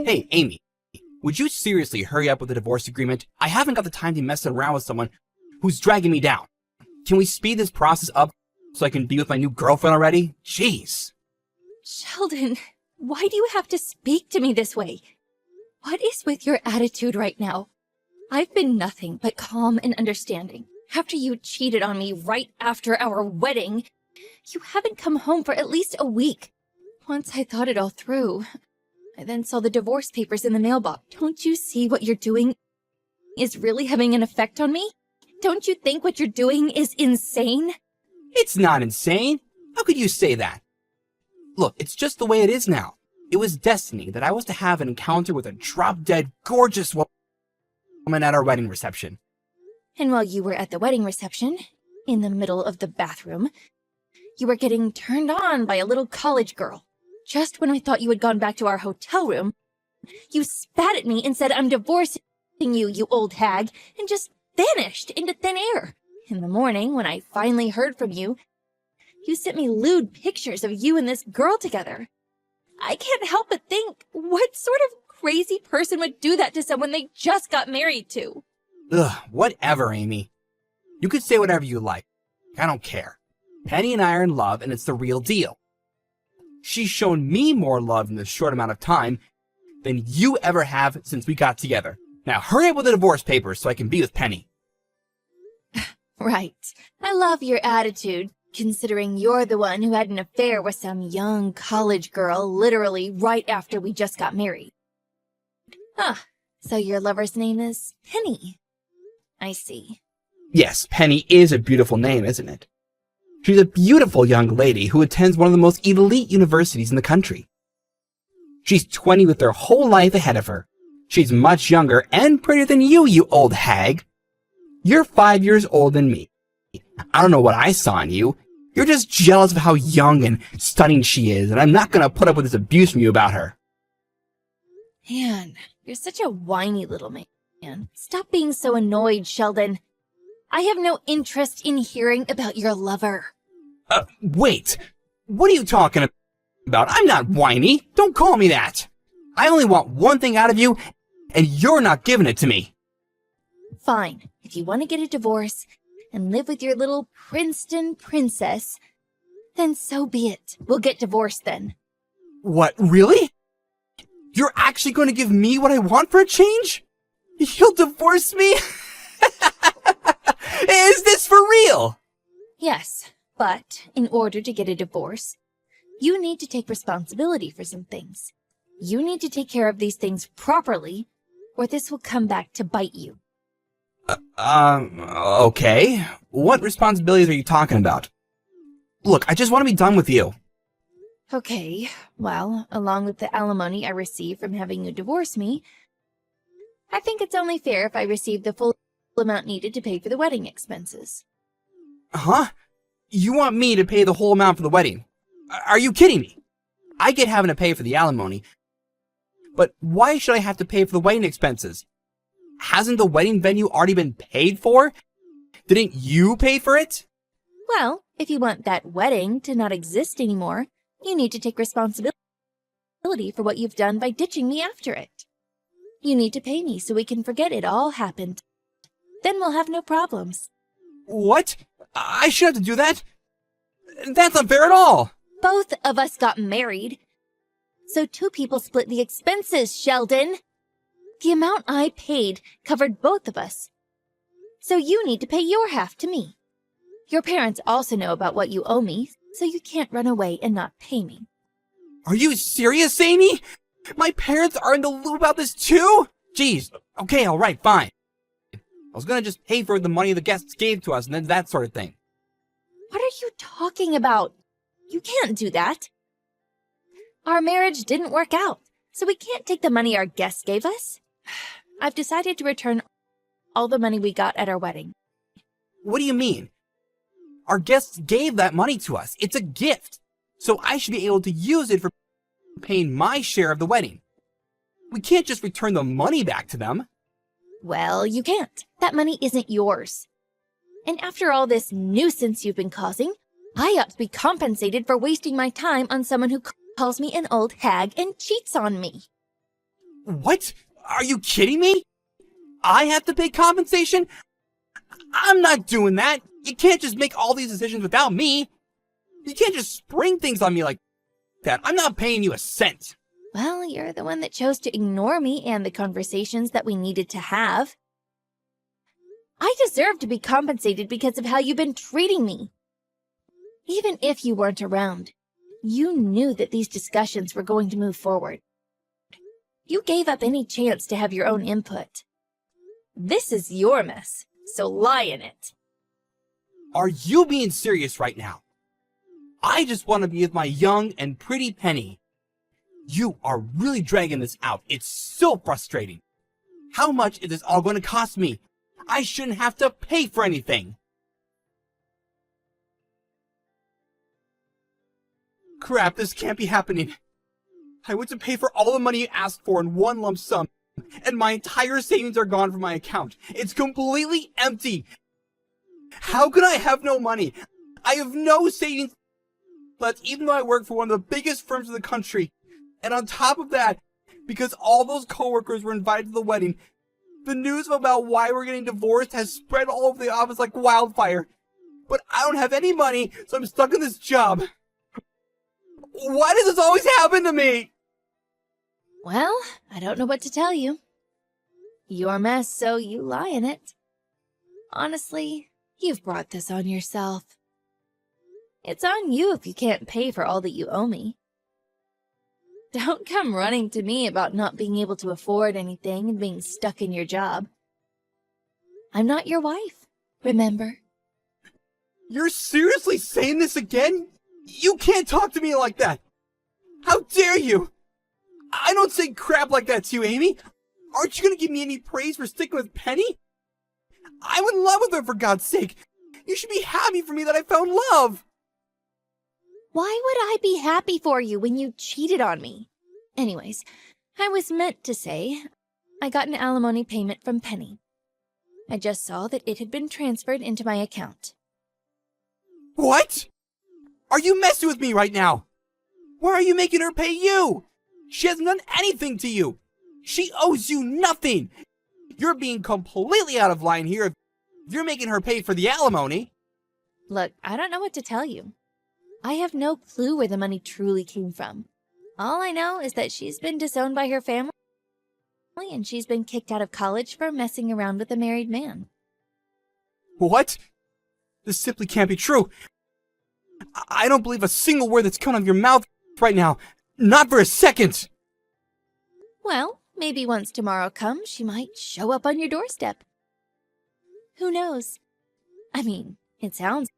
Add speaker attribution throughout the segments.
Speaker 1: Hey, Amy, would you seriously hurry up with the divorce agreement? I haven't got the time to mess around with someone who's dragging me down. Can we speed this process up so I can be with my new girlfriend already? Jeez.
Speaker 2: Sheldon, why do you have to speak to me this way? What is with your attitude right now? I've been nothing but calm and understanding. After you cheated on me right after our wedding, you haven't come home for at least a week. Once I thought it all through, I then saw the divorce papers in the mailbox. Don't you see what you're doing is really having an effect on me? Don't you think what you're doing is insane?
Speaker 1: It's not insane. How could you say that? Look, it's just the way it is now. It was destiny that I was to have an encounter with a drop-dead gorgeous woman at our wedding reception.
Speaker 2: And while you were at the wedding reception, in the middle of the bathroom, you were getting turned on by a little college girl. Just when I thought you had gone back to our hotel room, you spat at me and said, "I'm divorcing you, you old hag," and just vanished into thin air. In the morning, when I finally heard from you, you sent me lewd pictures of you and this girl together. I can't help but think, what sort of crazy person would do that to someone they just got married to?
Speaker 1: Ugh, whatever, Amy. You could say whatever you like. I don't care. Penny and I are in love, and it's the real deal. She's shown me more love in this short amount of time than you ever have since we got together. Now hurry up with the divorce papers so I can be with Penny.
Speaker 2: Right. I love your attitude, considering you're the one who had an affair with some young college girl literally right after we just got married. Ah, so your lover's name is Penny. I see.
Speaker 1: Yes, Penny is a beautiful name, isn't it? She's a beautiful young lady who attends one of the most elite universities in the country. She's 20 with her whole life ahead of her. She's much younger and prettier than you old hag. You're 5 years older than me. I don't know what I saw in you. You're just jealous of how young and stunning she is, and I'm not gonna put up with this abuse from you about her.
Speaker 2: Man, you're such a whiny little man. Stop being so annoyed, Sheldon. I have no interest in hearing about your lover.
Speaker 1: Wait. What are you talking about? I'm not whiny. Don't call me that. I only want one thing out of you, and you're not giving it to me.
Speaker 2: Fine. If you want to get a divorce and live with your little Princeton princess, then so be it. We'll get divorced then.
Speaker 1: What, really? You're actually going to give me what I want for a change? You'll divorce me? Is this for real?
Speaker 2: Yes, but in order to get a divorce, you need to take responsibility for some things. You need to take care of these things properly, or this will come back to bite you.
Speaker 1: Okay. What responsibilities are you talking about? Look, I just want to be done with you.
Speaker 2: Okay, well, along with the alimony I receive from having you divorce me, I think it's only fair if I receive the full amount needed to pay for the wedding expenses.
Speaker 1: Huh? You want me to pay the whole amount for the wedding? Are you kidding me? I get having to pay for the alimony, but why should I have to pay for the wedding expenses? Hasn't the wedding venue already been paid for? Didn't you pay for it?
Speaker 2: Well, if you want that wedding to not exist anymore, you need to take responsibility for what you've done by ditching me after it. You need to pay me so we can forget it all happened. Then we'll have no problems.
Speaker 1: What? I should have to do that? That's not fair at all.
Speaker 2: Both of us got married, so two people split the expenses, Sheldon. The amount I paid covered both of us, so you need to pay your half to me. Your parents also know about what you owe me, so you can't run away and not pay me.
Speaker 1: Are you serious, Amy? My parents are in the loop about this too? Jeez. Okay, alright, fine. I was gonna just pay for the money the guests gave to us and then that sort of thing.
Speaker 2: What are you talking about? You can't do that. Our marriage didn't work out, so we can't take the money our guests gave us. I've decided to return all the money we got at our wedding.
Speaker 1: What do you mean? Our guests gave that money to us. It's a gift. So I should be able to use it for paying my share of the wedding. We can't just return the money back to them.
Speaker 2: Well, you can't. That money isn't yours. And after all this nuisance you've been causing, I ought to be compensated for wasting my time on someone who calls me an old hag and cheats on me.
Speaker 1: What? Are you kidding me? I have to pay compensation? I'm not doing that. You can't just make all these decisions without me. You can't just spring things on me like that. I'm not paying you a cent.
Speaker 2: Well, you're the one that chose to ignore me and the conversations that we needed to have. I deserve to be compensated because of how you've been treating me. Even if you weren't around, you knew that these discussions were going to move forward. You gave up any chance to have your own input. This is your mess, so lie in it.
Speaker 1: Are you being serious right now? I just want to be with my young and pretty Penny. You are really dragging this out. It's so frustrating. How much is this all going to cost me? I shouldn't have to pay for anything. Crap, this can't be happening. I went to pay for all the money you asked for in one lump sum, and my entire savings are gone from my account. It's completely empty. How could I have no money? I have no savings left, even though I work for one of the biggest firms in the country. And on top of that, because all those coworkers were invited to the wedding, the news about why we're getting divorced has spread all over the office like wildfire. But I don't have any money, so I'm stuck in this job. Why does this always happen to me?
Speaker 2: Well, I don't know what to tell you. Your mess, so you lie in it. Honestly, you've brought this on yourself. It's on you if you can't pay for all that you owe me. Don't come running to me about not being able to afford anything and being stuck in your job. I'm not your wife, remember?
Speaker 1: You're seriously saying this again? You can't talk to me like that. How dare you? I don't say crap like that to you, Amy. Aren't you going to give me any praise for sticking with Penny? I'm in love with her, for God's sake. You should be happy for me that I found love.
Speaker 2: Why would I be happy for you when you cheated on me? Anyways, I was meant to say I got an alimony payment from Penny. I just saw that it had been transferred into my account.
Speaker 1: What? Are you messing with me right now? Why are you making her pay you? She hasn't done anything to you. She owes you nothing. You're being completely out of line here if you're making her pay for the alimony.
Speaker 2: Look, I don't know what to tell you. I have no clue where the money truly came from. All I know is that she's been disowned by her family and she's been kicked out of college for messing around with a married man.
Speaker 1: What? This simply can't be true. I don't believe a single word that's coming out of your mouth right now. Not for a second.
Speaker 2: Well, maybe once tomorrow comes, she might show up on your doorstep. Who knows? I mean, it sounds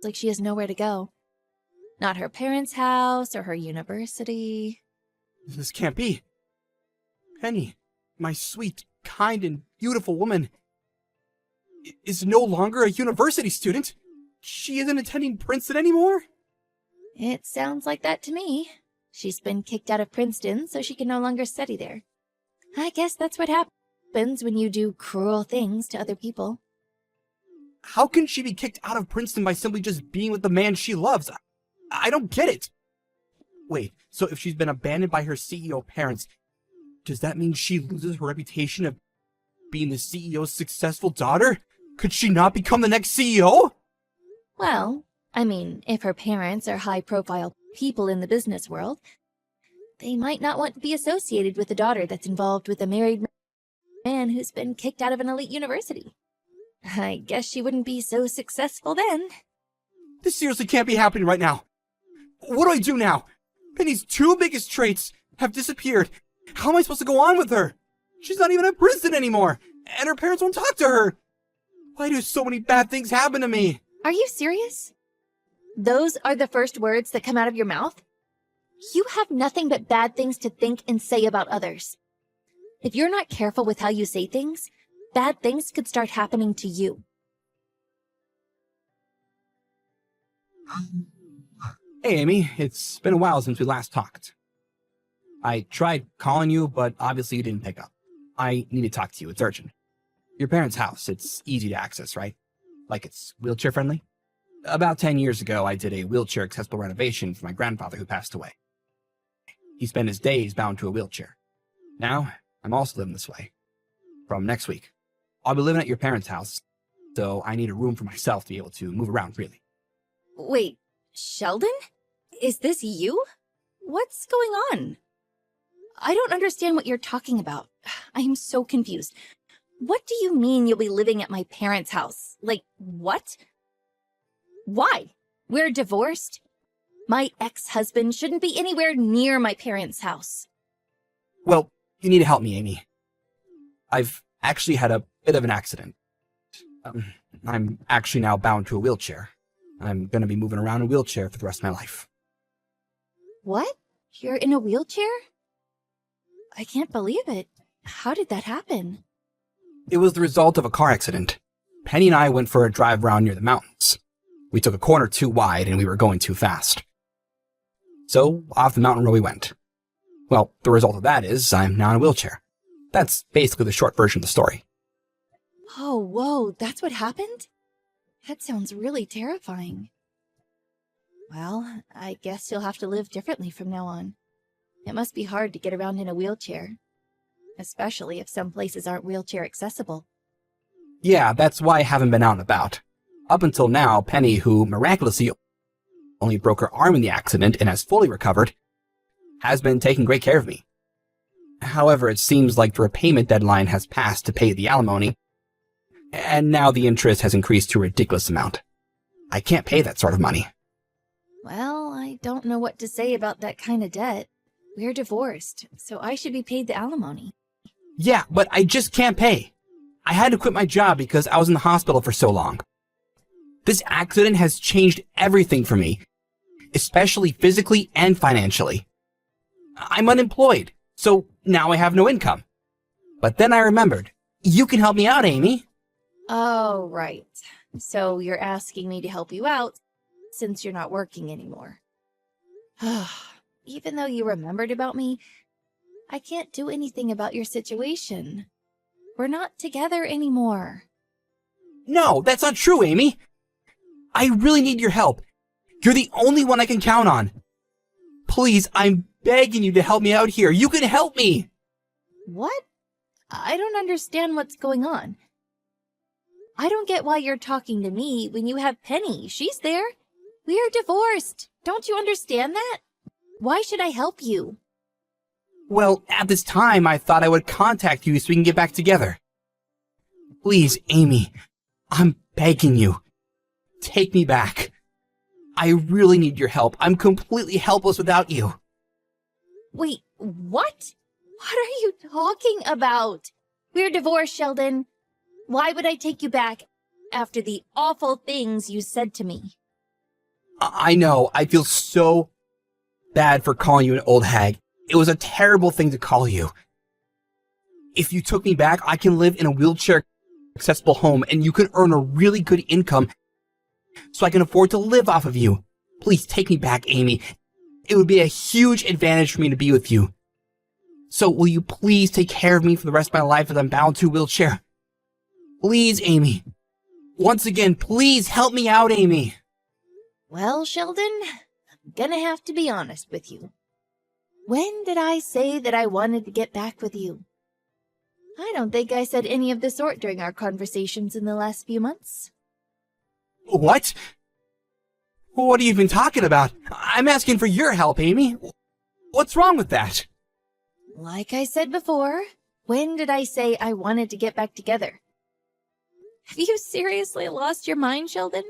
Speaker 2: like she has nowhere to go. Not her parents' house or her university.
Speaker 1: This can't be. Penny, my sweet, kind, and beautiful woman, is no longer a university student. She isn't attending Princeton anymore?
Speaker 2: It sounds like that to me. She's been kicked out of Princeton, so she can no longer study there. I guess that's what happens when you do cruel things to other people.
Speaker 1: How can she be kicked out of Princeton by simply just being with the man she loves? I don't get it. Wait, so if she's been abandoned by her CEO parents, does that mean she loses her reputation of being the CEO's successful daughter? Could she not become the next CEO?
Speaker 2: Well, I mean, if her parents are high-profile people in the business world, they might not want to be associated with a daughter that's involved with a married man who's been kicked out of an elite university. I guess she wouldn't be so successful then.
Speaker 1: This seriously can't be happening right now. What do I do now? Penny's two biggest traits have disappeared. How am I supposed to go on with her? She's not even at Princeton anymore, and her parents won't talk to her. Why do so many bad things happen to me?
Speaker 2: Are you serious? Those are the first words that come out of your mouth? You have nothing but bad things to think and say about others. If you're not careful with how you say things, bad things could start happening to you.
Speaker 1: Hey, Amy, it's been a while since we last talked. I tried calling you, but obviously you didn't pick up. I need to talk to you. It's urgent. Your parents' house, it's easy to access, right? Like it's wheelchair friendly? About 10 years ago, I did a wheelchair accessible renovation for my grandfather who passed away. He spent his days bound to a wheelchair. Now, I'm also living this way. From next week, I'll be living at your parents' house, so I need a room for myself to be able to move around freely.
Speaker 2: Wait, Sheldon? Is this you? What's going on? I don't understand what you're talking about. I am so confused. What do you mean you'll be living at my parents' house? Like, what? Why? We're divorced? My ex-husband shouldn't be anywhere near my parents' house.
Speaker 1: Well, you need to help me, Amy. I've actually had a bit of an accident. I'm actually now bound to a wheelchair. I'm going to be moving around in a wheelchair for the rest of my life.
Speaker 2: What? You're in a wheelchair? I can't believe it. How did that happen?
Speaker 1: It was the result of a car accident. Penny and I went for a drive around near the mountains. We took a corner too wide and we were going too fast. So, off the mountain road we went. Well, the result of that is I'm now in a wheelchair. That's basically the short version of the story.
Speaker 2: Oh, whoa, that's what happened? That sounds really terrifying. Well, I guess you'll have to live differently from now on. It must be hard to get around in a wheelchair, especially if some places aren't wheelchair accessible.
Speaker 1: Yeah, that's why I haven't been out and about. Up until now, Penny, who miraculously only broke her arm in the accident and has fully recovered, has been taking great care of me. However, it seems like the repayment deadline has passed to pay the alimony, and now the interest has increased to a ridiculous amount. I can't pay that sort of money.
Speaker 2: Well, I don't know what to say about that kind of debt. We're divorced, so I should be paid the alimony.
Speaker 1: Yeah, but I just can't pay. I had to quit my job because I was in the hospital for so long. This accident has changed everything for me, especially physically and financially. I'm unemployed, so now I have no income. But then I remembered, you can help me out, Amy.
Speaker 2: Oh, right. So you're asking me to help you out since you're not working anymore. Even though you remembered about me, I can't do anything about your situation. We're not together anymore.
Speaker 1: No, that's not true, Amy. I really need your help. You're the only one I can count on. Please, I'm begging you to help me out here. You can help me.
Speaker 2: What? I don't understand what's going on. I don't get why you're talking to me when you have Penny. She's there. We are divorced. Don't you understand that? Why should I help you?
Speaker 1: Well, at this time, I thought I would contact you so we can get back together. Please, Amy, I'm begging you. Take me back. I really need your help. I'm completely helpless without you.
Speaker 2: Wait, what? What are you talking about? We're divorced, Sheldon. Why would I take you back after the awful things you said to me?
Speaker 1: I know. I feel so bad for calling you an old hag. It was a terrible thing to call you. If you took me back, I can live in a wheelchair-accessible home and you can earn a really good income so I can afford to live off of you. Please take me back, Amy. It would be a huge advantage for me to be with you. So will you please take care of me for the rest of my life as I'm bound to a wheelchair? Please, Amy. Once again, please help me out, Amy.
Speaker 2: Well, Sheldon, I'm gonna have to be honest with you. When did I say that I wanted to get back with you? I don't think I said any of the sort during our conversations in the last few months.
Speaker 1: What? What are you even talking about? I'm asking for your help, Amy. What's wrong with that?
Speaker 2: Like I said before, when did I say I wanted to get back together? Have you seriously lost your mind, Sheldon?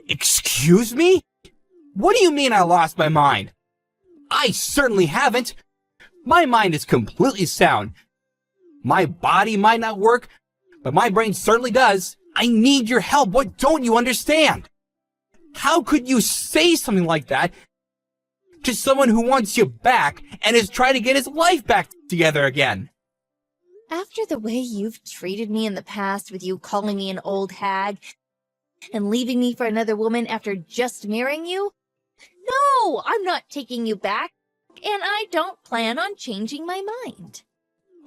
Speaker 1: Excuse me? What do you mean I lost my mind? I certainly haven't. My mind is completely sound. My body might not work, but my brain certainly does. I need your help. What don't you understand? How could you say something like that to someone who wants you back and is trying to get his life back together again?
Speaker 2: After the way you've treated me in the past, with you calling me an old hag and leaving me for another woman after just marrying you? No, I'm not taking you back, and I don't plan on changing my mind.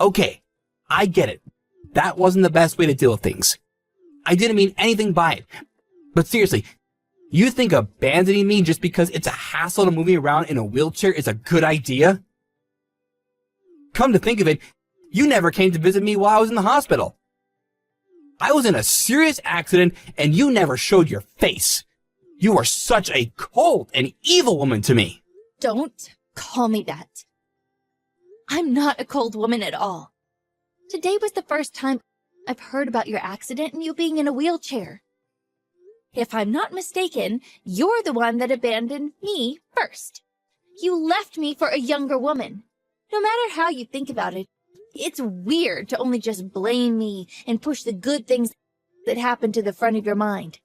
Speaker 1: Okay, I get it. That wasn't the best way to deal with things. I didn't mean anything by it. But seriously, you think abandoning me just because it's a hassle to move me around in a wheelchair is a good idea? Come to think of it, You never came to visit me while I was in the hospital. I was in a serious accident and you never showed your face. You are such a cold and evil woman to me.
Speaker 2: Don't call me that. I'm not a cold woman at all. Today was the first time I've heard about your accident and you being in a wheelchair. If I'm not mistaken, you're the one that abandoned me first. You left me for a younger woman. No matter how you think about it, it's weird to only just blame me and push the good things that happened to the front of your mind.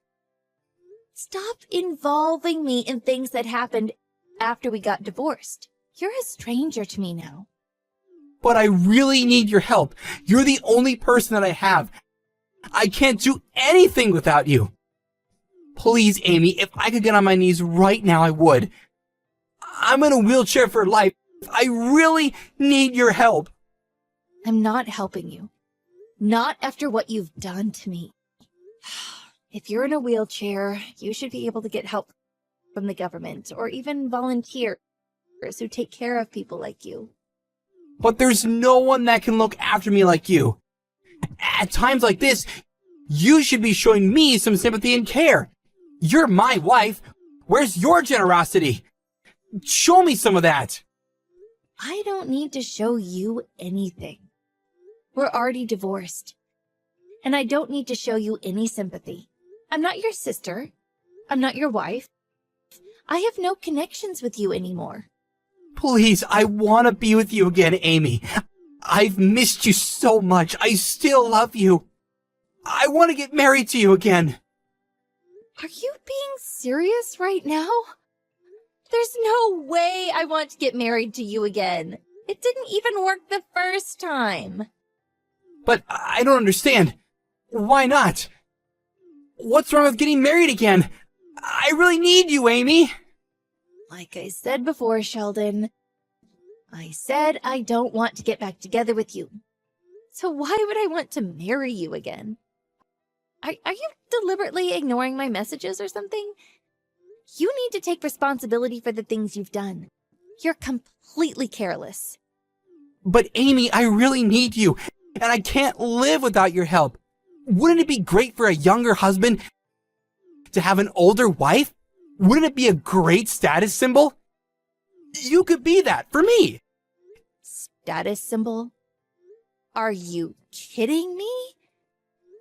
Speaker 2: Stop involving me in things that happened after we got divorced. You're a stranger to me now.
Speaker 1: But I really need your help. You're the only person that I have. I can't do anything without you. Please, Amy, if I could get on my knees right now, I would. I'm in a wheelchair for life. I really need your help.
Speaker 2: I'm not helping you. Not after what you've done to me. If you're in a wheelchair, you should be able to get help from the government or even volunteers who take care of people like you.
Speaker 1: But there's no one that can look after me like you. At times like this, you should be showing me some sympathy and care. You're my wife. Where's your generosity? Show me some of that.
Speaker 2: I don't need to show you anything. We're already divorced. And I don't need to show you any sympathy. I'm not your sister. I'm not your wife. I have no connections with you anymore.
Speaker 1: Please, I want to be with you again, Amy. I've missed you so much. I still love you. I want to get married to you again.
Speaker 2: Are you being serious right now? There's no way I want to get married to you again. It didn't even work the first time.
Speaker 1: But I don't understand. Why not? What's wrong with getting married again? I really need you, Amy.
Speaker 2: Like I said before, Sheldon, I said I don't want to get back together with you. So why would I want to marry you again? Are you deliberately ignoring my messages or something? You need to take responsibility for the things you've done. You're completely careless.
Speaker 1: But Amy, I really need you, and I can't live without your help. Wouldn't it be great for a younger husband to have an older wife? Wouldn't it be a great status symbol? You could be that for me.
Speaker 2: Status symbol? Are you kidding me?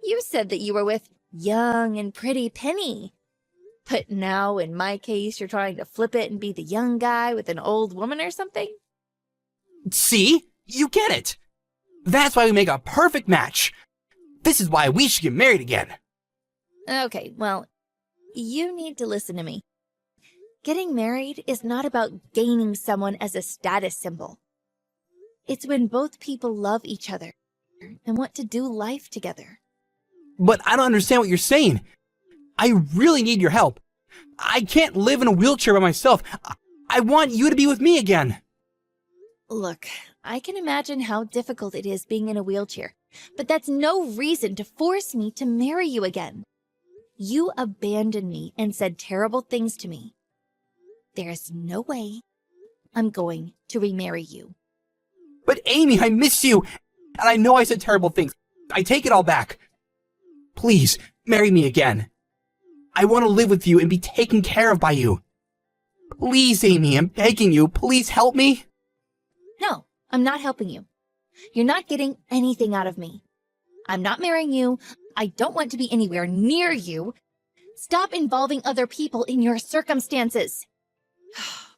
Speaker 2: You said that you were with young and pretty Penny. But now, in my case, you're trying to flip it and be the young guy with an old woman or something?
Speaker 1: See? You get it. That's why we make a perfect match. This is why we should get married again.
Speaker 2: Okay, well, you need to listen to me. Getting married is not about gaining someone as a status symbol. It's when both people love each other and want to do life together.
Speaker 1: But I don't understand what you're saying. I really need your help. I can't live in a wheelchair by myself. I want you to be with me again.
Speaker 2: Look, I can imagine how difficult it is being in a wheelchair, but that's no reason to force me to marry you again. You abandoned me and said terrible things to me. There's no way I'm going to remarry you.
Speaker 1: But Amy, I miss you, and I know I said terrible things. I take it all back. Please, marry me again. I want to live with you and be taken care of by you. Please, Amy, I'm begging you, please help me.
Speaker 2: No, I'm not helping you. You're not getting anything out of me. I'm not marrying you. I don't want to be anywhere near you. Stop involving other people in your circumstances.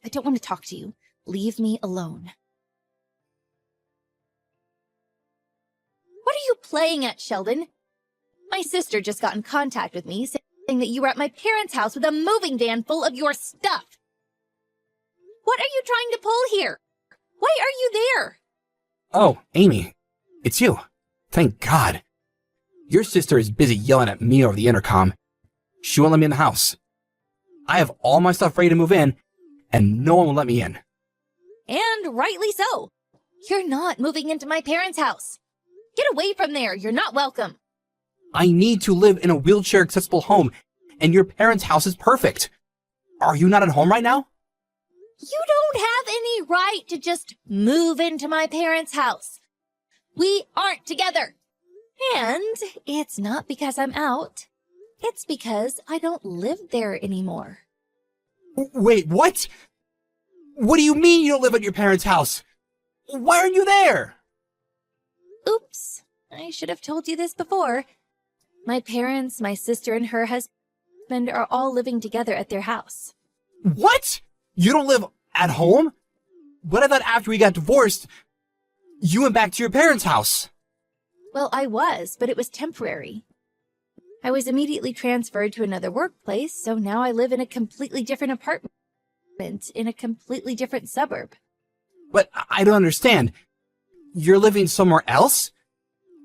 Speaker 2: I don't want to talk to you. Leave me alone. What are you playing at, Sheldon? My sister just got in contact with me saying that you were at my parents' house with a moving van full of your stuff. What are you trying to pull here? Why are you there?
Speaker 1: Oh, Amy, it's you. Thank God. Your sister is busy yelling at me over the intercom. She won't let me in the house. I have all my stuff ready to move in, and no one will let me in.
Speaker 2: And rightly so. You're not moving into my parents' house. Get away from there. You're not welcome.
Speaker 1: I need to live in a wheelchair-accessible home, and your parents' house is perfect. Are you not at home right now?
Speaker 2: You don't have any right to just move into my parents' house. We aren't together. And it's not because I'm out. It's because I don't live there anymore.
Speaker 1: Wait, what? What do you mean you don't live at your parents' house? Why aren't you there?
Speaker 2: Oops, I should have told you this before. My parents, my sister, and her husband are all living together at their house.
Speaker 1: What? You don't live at home? But I thought after we got divorced, you went back to your parents' house.
Speaker 2: Well, I was, but it was temporary. I was immediately transferred to another workplace, so now I live in a completely different apartment in a completely different suburb.
Speaker 1: But I don't understand. You're living somewhere else?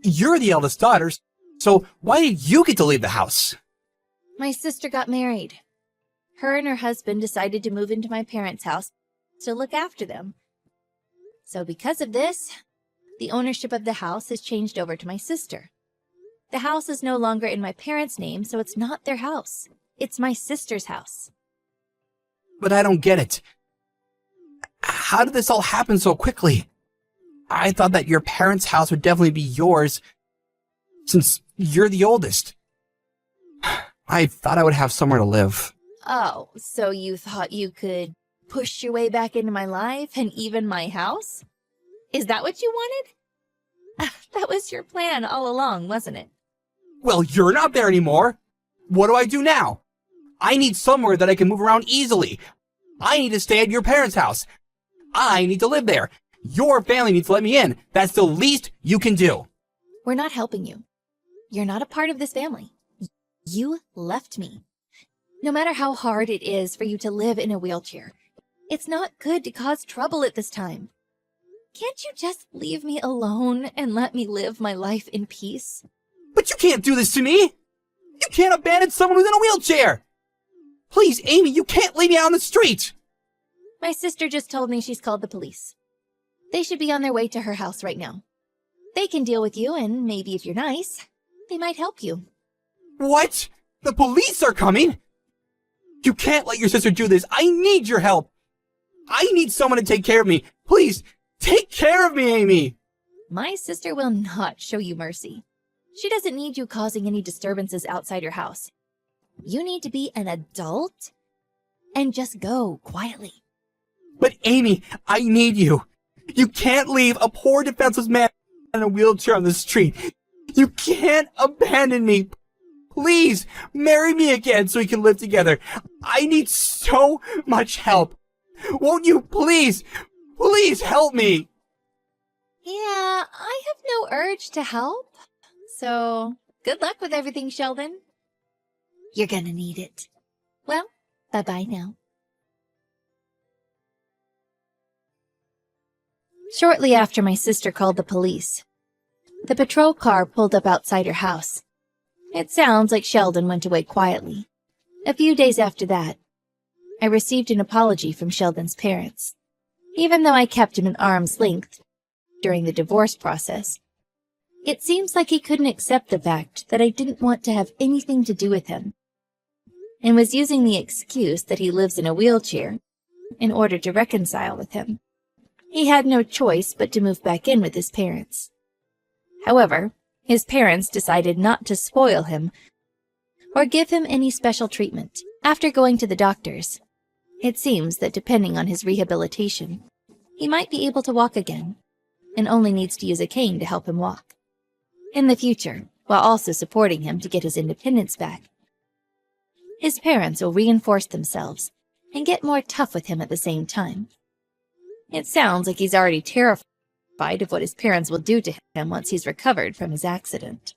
Speaker 1: You're the eldest daughter, so why did you get to leave the house?
Speaker 2: My sister got married. Her and her husband decided to move into my parents' house to look after them. So because of this, the ownership of the house has changed over to my sister. The house is no longer in my parents' name, so it's not their house. It's my sister's house.
Speaker 1: But I don't get it. How did this all happen so quickly? I thought that your parents' house would definitely be yours, since you're the oldest. I thought I would have somewhere to live.
Speaker 2: Oh, so you thought you could push your way back into my life and even my house? Is that what you wanted? That was your plan all along, wasn't it?
Speaker 1: Well, you're not there anymore. What do I do now? I need somewhere that I can move around easily. I need to stay at your parents' house. I need to live there. Your family needs to let me in. That's the least you can do.
Speaker 2: We're not helping you. You're not a part of this family. You left me. No matter how hard it is for you to live in a wheelchair, it's not good to cause trouble at this time. Can't you just leave me alone and let me live my life in peace?
Speaker 1: But you can't do this to me. You can't abandon someone who's in a wheelchair. Please, Amy, you can't leave me out on the street.
Speaker 2: My sister just told me she's called the police. They should be on their way to her house right now. They can deal with you, and maybe if you're nice, they might help you.
Speaker 1: What? The police are coming? You can't let your sister do this. I need your help. I need someone to take care of me. Please, take care of me, Amy.
Speaker 2: My sister will not show you mercy. She doesn't need you causing any disturbances outside her house. You need to be an adult and just go quietly.
Speaker 1: But Amy, I need you. You can't leave a poor defenseless man in a wheelchair on the street. You can't abandon me. Please, marry me again so we can live together. I need so much help. Won't you please help me?
Speaker 2: Yeah, I have no urge to help. So, good luck with everything, Sheldon. You're gonna need it. Well, bye-bye now. Shortly after my sister called the police, the patrol car pulled up outside her house. It sounds like Sheldon went away quietly. A few days after that, I received an apology from Sheldon's parents. Even though I kept him at arm's length during the divorce process, it seems like he couldn't accept the fact that I didn't want to have anything to do with him, and was using the excuse that he lives in a wheelchair in order to reconcile with him. He had no choice but to move back in with his parents. However, his parents decided not to spoil him or give him any special treatment. After going to the doctors, it seems that depending on his rehabilitation, he might be able to walk again, and only needs to use a cane to help him walk. In the future, while also supporting him to get his independence back, his parents will reinforce themselves and get more tough with him at the same time. It sounds like he's already terrified of what his parents will do to him once he's recovered from his accident.